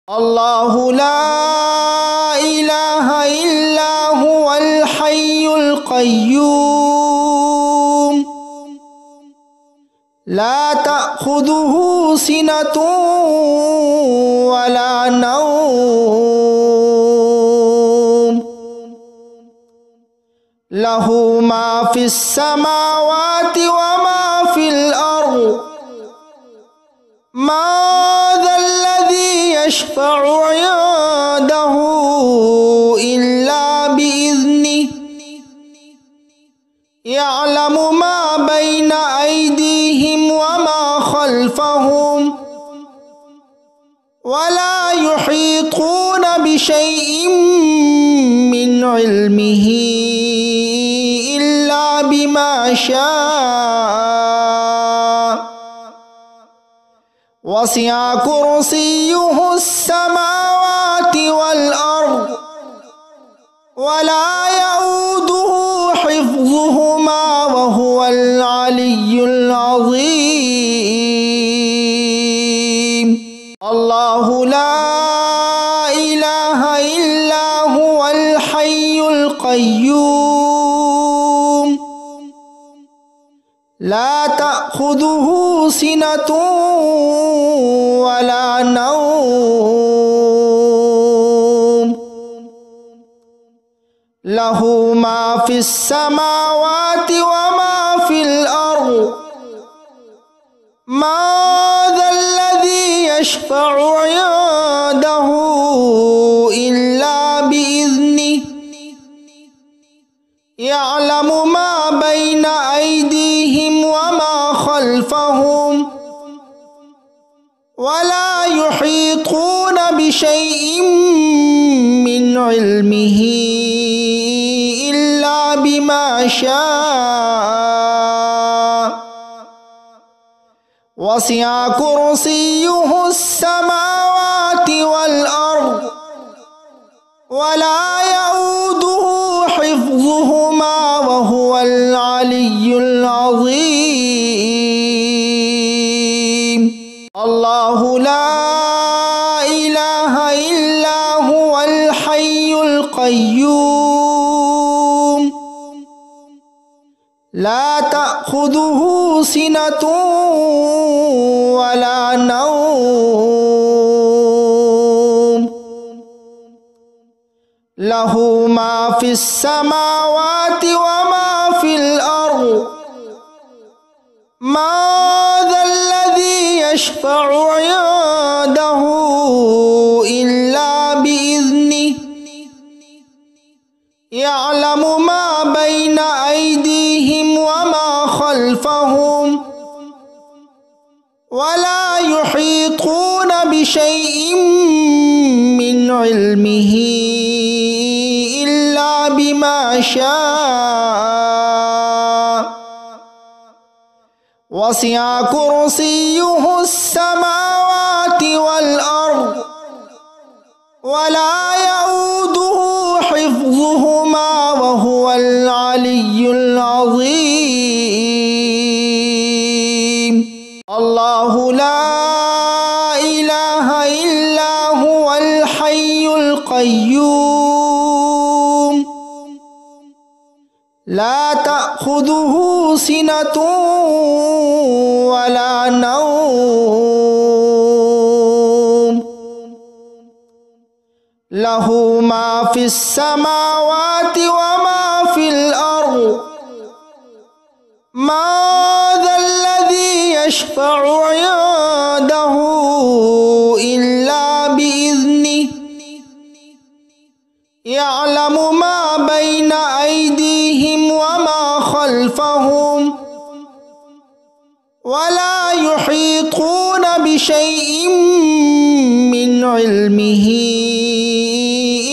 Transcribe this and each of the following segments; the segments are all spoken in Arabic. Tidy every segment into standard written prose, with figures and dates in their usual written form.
الله لا إله إلا هو الحي القيوم لا تأخذه سنة ولا نوم له ما في السماوات وما في الأرض ما ذا الذي يشفع عنده إلا بإذنه يعلم ما بين أيديهم وما خلفهم ولا يحيطون بشيء من علمه إلا بما شاء وسع كرسيه السماوات والأرض ولا يؤوده حفظهما وهو العلي العظيم الله لا إله إلا هو الحي القيوم لا تأخذه سنة ولا نوم له ما في السماوات وما في الأرض ما ذا الذي يشفع عنده إلا بإذنه يعلم ما بين أيديهم وما خلفهم ولا يحيطون بشيء من علمه إلا بما شاء وسع كرسيه السماوات والأرض ولا يؤوده حفظهما وهو العلي العظيم الله لا إله إلا هو الحي القيوم لا تأخذه سنة ولا نوم له ما في السماوات وما في الأرض ما ذا الذي يشفع عنده إلا بإذنه يعلم ما بين أيديهم وما خلفهم ولا يحيطون بشيء من علمه إلا بما شاء وسع كرسيه السماوات والأرض ولا يؤوده حفظهما وهو العلي العظيم الله لا إله إلا هو الحي القيوم لا تأخذه سنة ولا نوم له ما في السماوات وما في الأرض ما ذا الذي يشفع عنده إلا بإذنه يعلم ما بين أيديهم وما خلفهم ولا يحيطون بشيء من علمه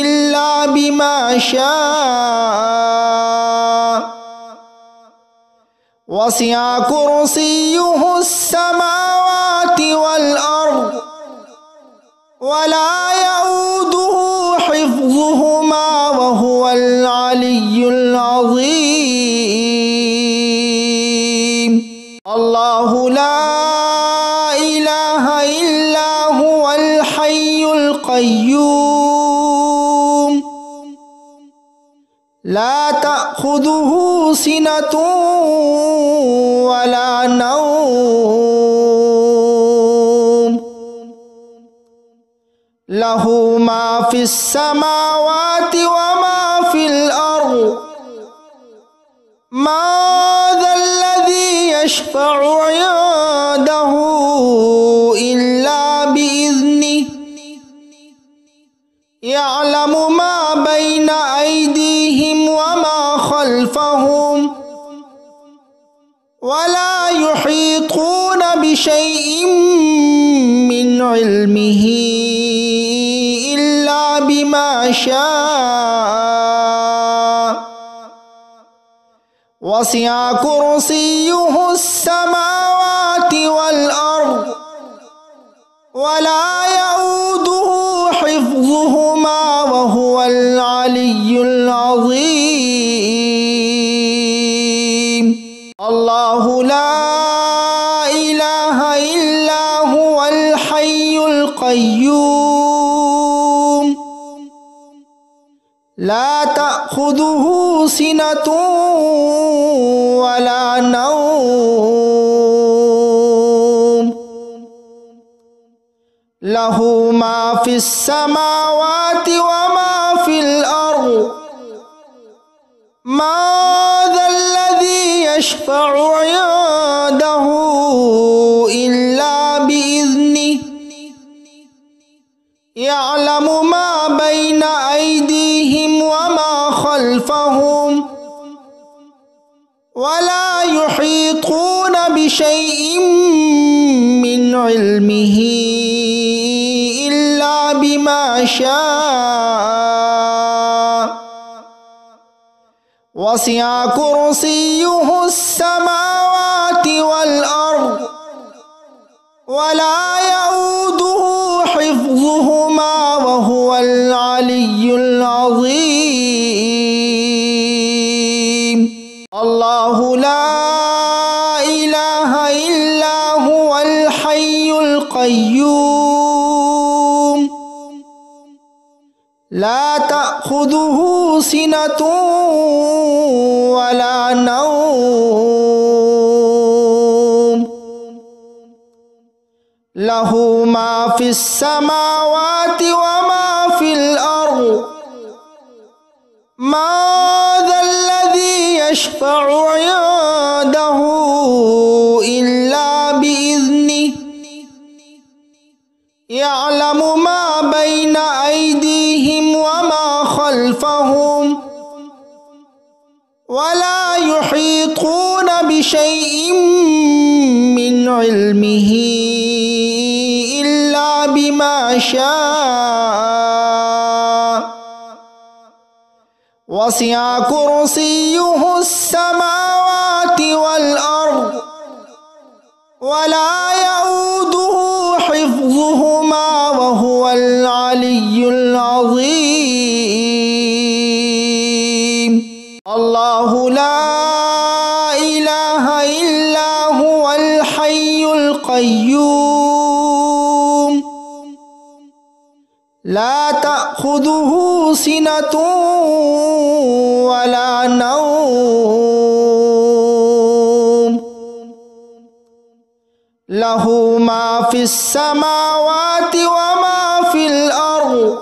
إلا بما شاء وسع كرسيه السماوات والأرض ولا يؤوده حفظهما وهو العلي العظيم الله لا إله إلا هو الحي القيوم القيوم لا تأخذه سنة ولا نوم له ما في السماوات وما في الأرض ما ذا الذي يشفع عنده إلا بإذنه يعلم ما بين أيديهم وما خلفهم ولا يحيطون بشيء من علمه إلا بما شاء وسع كرسيه السماوات والأرض ولا يؤوده حفظهما وهو العلي العظيم الله لا إله إلا هو الحي القيوم لا تأخذه سنة ولا نوم له ما في السماوات وما في الأرض ما ذا الذي يشفع عنده إلا بإذنه يعلم ما بين أيديهم وما خلفهم ولا يحيطون بشيء من علمه إلا بما شاء وسع كرسيه السماوات والأرض ولا يؤوده حفظهما وهو العلي العظيم الله لا إله إلا هو الحي القيوم لا تأخذه سنة ولا نوم له ما في السماوات وما في الأرض ما ذا الذي يشفع عنده إلا بإذنه يعلم ما بين أيديهم وما خلفهم ولا يحيطون بشيء من علمه إلا بما شاء وسع كرسيه السماوات والأرض ولا يؤوده حفظهما وهو العلي العظيم الله لا إله إلا هو الحي القيوم لا تأخذه سنة ولا نوم له ما في السماوات وما في الأرض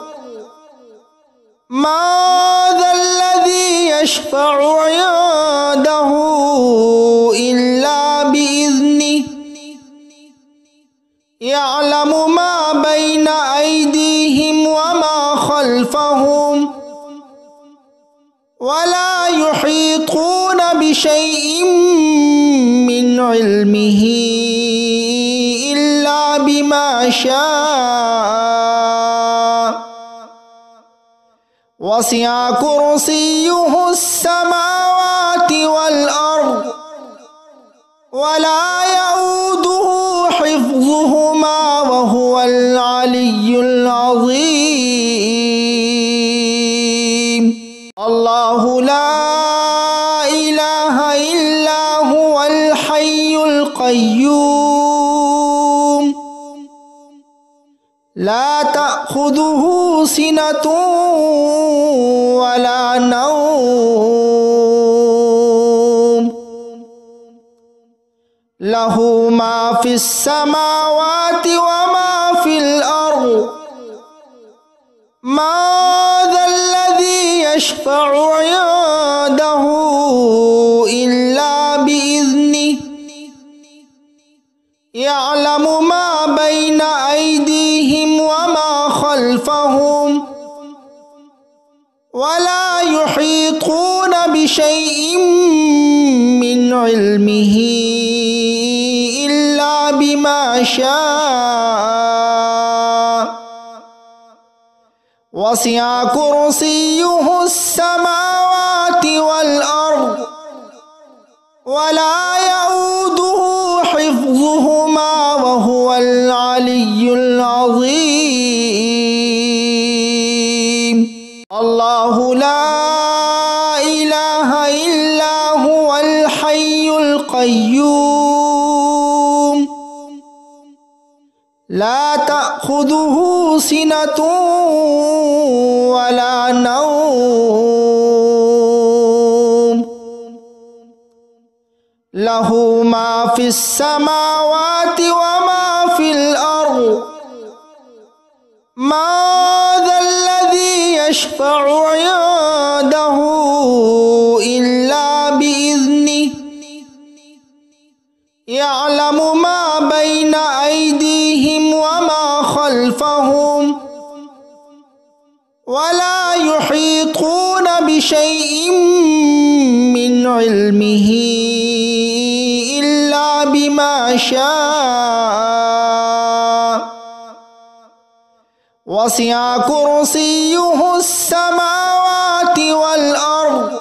ما ذا الذي يشفع عنده إلا بإذنه يعلم ما بين أيديهم وما خلفهم ولا يحيطون بشيء من علمه إلا بما شاء وسع كرسيه السماوات والأرض ولا يؤوده حفظهما وهو العلي العظيم الله لا إله إلا هو الحي القيوم لا تأخذه تأخذه سنة ولا نوم له ما في السماوات وما في الأرض ما ذا الذي يشفع عنده إلا بإذنه يعلم ما بين أيديهم وما خلفهم ولا يحيطون بشيء من علمه إلا بما شاء وسع كرسيه السماوات والأرض ولا يؤوده حفظهما وهو العلي العظيم الله لا إله إلا هو الحي القيوم لا تأخذه سنة ولا نوم له ما في السماوات وما في الأرض ما ذا الذي يشفع عنده إلا بإذنه يعلم ما بين أيديهم وما خلفهم ولا يحيطون بشيء من علمه إلا بما شاء وسع كرسيه السماوات والأرض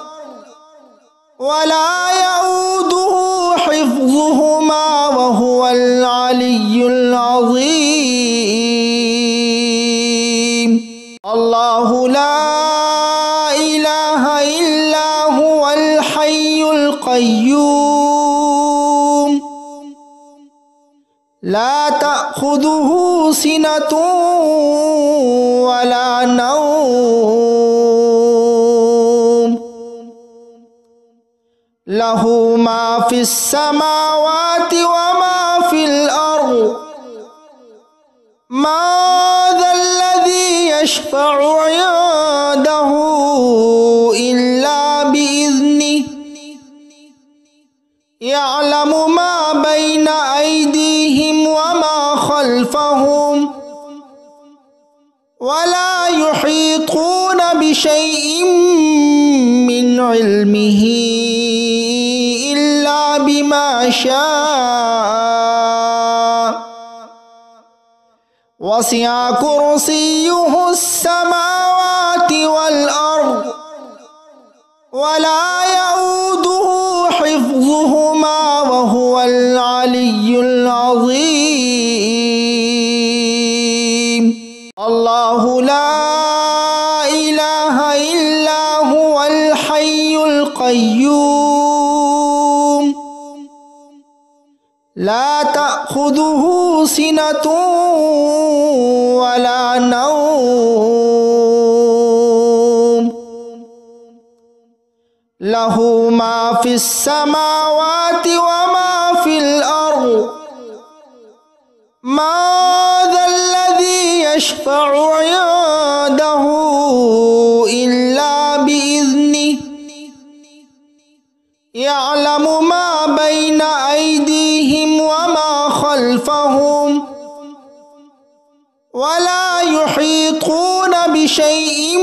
ولا يؤوده حفظهما وهو العلي العظيم الله لا إله إلا هو الحي القيوم لا تأخذه سنة ولا نوم له ما في السماوات وما في الأرض ما ذا الذي يشفع عنده إلا بإذنه يعلم ما بين أيديهم وما خلفهم ولا يحيطون بشيء من علمه إلا بما شاء وسع كرسيه السماوات والأرض ولا يؤوده حفظهما وهو العلي العظيم الله لا إله إلا هو الحي القيوم لا تأخذه سنة ولا نوم له ما في السماوات وما في الأرض ما ذا الذي يشفع عنده إلا بإذنه يعلم ما بين أيديهم وما خلفهم ولا يحيطون بشيء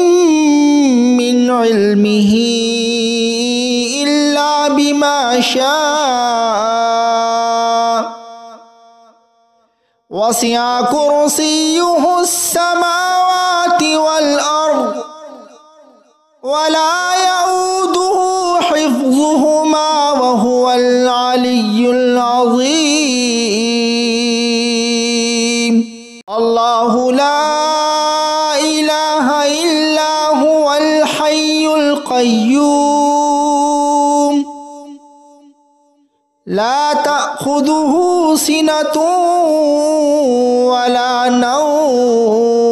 من علمه إلا بما شاء وسع كرسيه السماوات والأرض ولا يؤوده حفظهما وهو العلي العظيم الله لا إله إلا هو الحي القيوم لا تأخذه سنة ولا نوم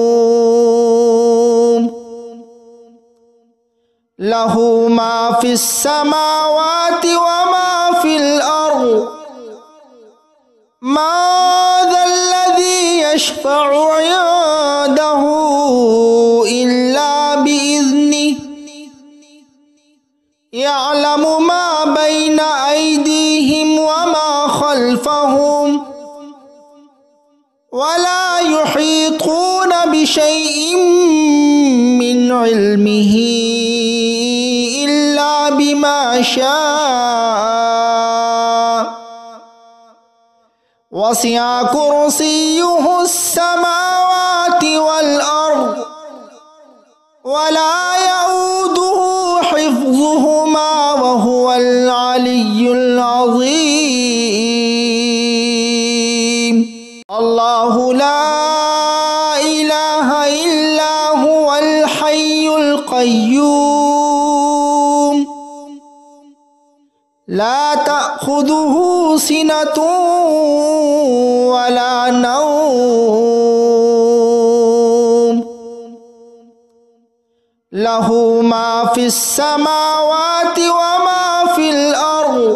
লাহু মা ফিস সামাওয়াতি ওয়া মা ফিল আরদ মা যাল্লাযী ইয়াশফা'ু 'ইনদাহু ইল্লা বিইذনিহি ইয়া'লামু মা বাইনা আইদিহিম ওয়া মা খালফাহুম ওয়া লা ইউহীতুনা বিশাইইন মিন ইলমিহি ইল্লা বিমা শাআ ওয়াসি'a কুরসিয়্যুহুস সামাওয়াতি ওয়াল আরদ ওয়া লা ইয়াউদুহু হিফযুহুমা ওয়া হুয়াল আলিয়্যুল আযীম। আল্লাহু লা ইলাহা ইল্লা হুয়াল হাইয়ুল কাইয়্যুম লা তা'খুযুহু সিনাতুন ওয়া লা নাওম লাহু মা ফিস সামাওয়াতি ওয়া মা ফিল আরদ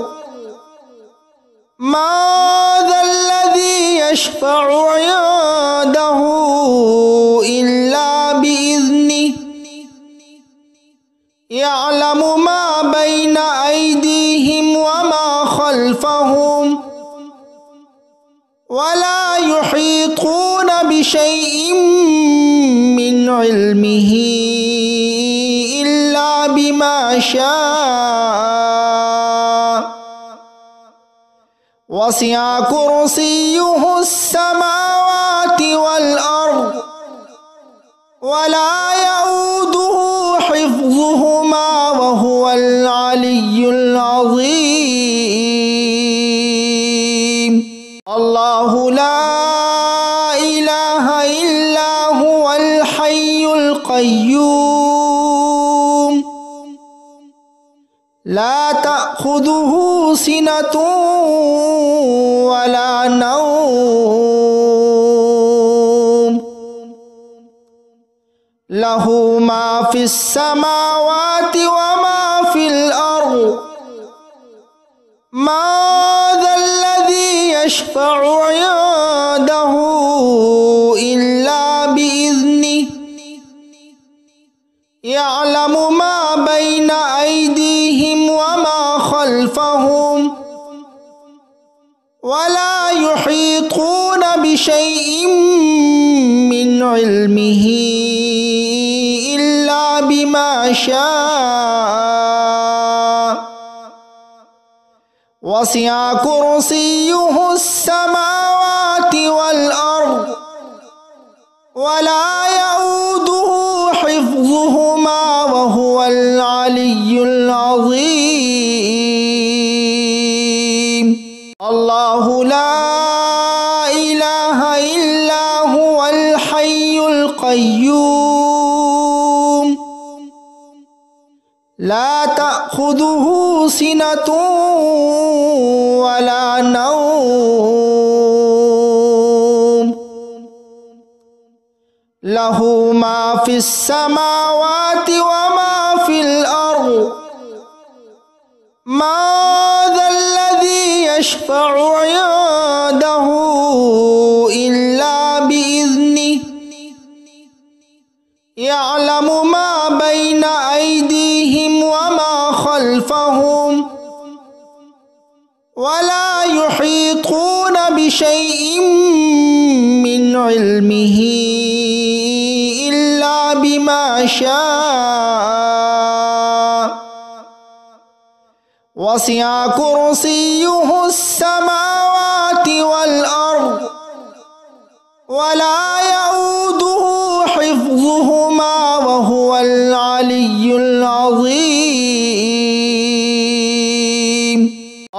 মা যাল্লাযী ইয়াশফা'ু 'ইনদাহু ইল্লা বিইذনিহি ইয়া'লামু মা বাইনা আইদিহিম ওয়া মা খালফাহুম ওয়া লা ইউহীতুনা বিশাইইন মিন ইলমিহি ইল্লা বিমা শাআ ওয়াসি'a কুরসিয়্যুহুস সামাওয়াতি ওয়াল আরদ ওয়া লা ইয়াউদুহু হিফযুহুমা ওয়া হুয়াল আলিয়্যুল আযীম। আল্লাহু লা ইলাহা ইল্লা হুয়াল হাইয়ুল কাইয়্যুম লা তা'খুযুহু সিনাতুন ওয়া লা নাওম লাহু মা ফিস সামাওয়াতি ওয়া মা ফিল আরদ মা যাল্লাযী ইয়াশফা'ু 'ইনদাহু ইল্লা বিইذনিহি ইয়া'লামু মা বাইনা আইদিহিম ওয়া মা খালফাহুম ওয়া লা ইউহীতুনা বিশাইইন মিন ইলমিহি ইল্লা বিমা শাআ ওয়াসি'a কুরসিয়্যুহুস সামাওয়াতি ওয়াল আরদ ওয়া লা ইয়াউদুহু হিফযুহুমা ওয়া হুয়াল আলিয়্যুল আযীম। আল্লাহু লা ইলাহা ইল্লা হুয়াল হাইয়ুল কাইয়্যুম লা তা'খুযুহু সিনাতুন ওয়া লা নাওম লাহু মা ফিস সামাওয়াতি ওয়া মা ফিল আরদ মা যাল্লাযী ইয়াশফা'ু 'ইনদাহু ইল্লা বিইذনিহি ইয়া'লামু মা বাইনা আইদিহিম ওয়া মা খালফাহুম ওয়া লা ইউহীতুনা বিশাইইন মিন ইলমিহি ইল্লা বিমা শাআ ওয়াসি'a কুরসিয়্যুহুস সামাওয়াতি ওয়াল আরদ ওয়া লা ইয়াউদুহু হিফযুহুমা ওয়া হুয়াল আলিয়্যুল আযীম।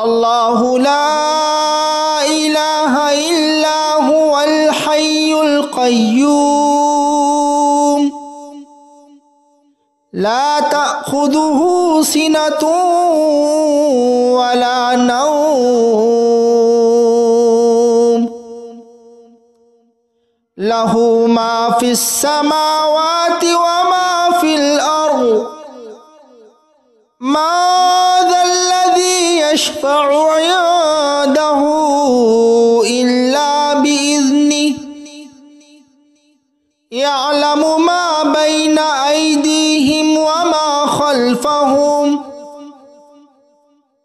আল্লাহু লা ইলাহা ইল্লা হুয়াল হাইয়ুল কাইয়্যুম লা তা'খুযুহু সিনাতুন ওয়া লা নাওম লাহু মা ফিস সামাওয়াতি ওয়া মা ফিল আরদ ما ذا الذي يشفع عنده إلا بإذنه يعلم ما بين أيديهم وما خلفهم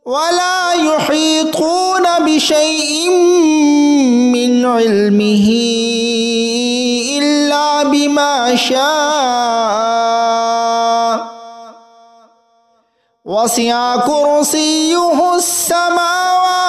ولا يحيطون بشيء من علمه إلا بما شاء وسع كرسيه السماوات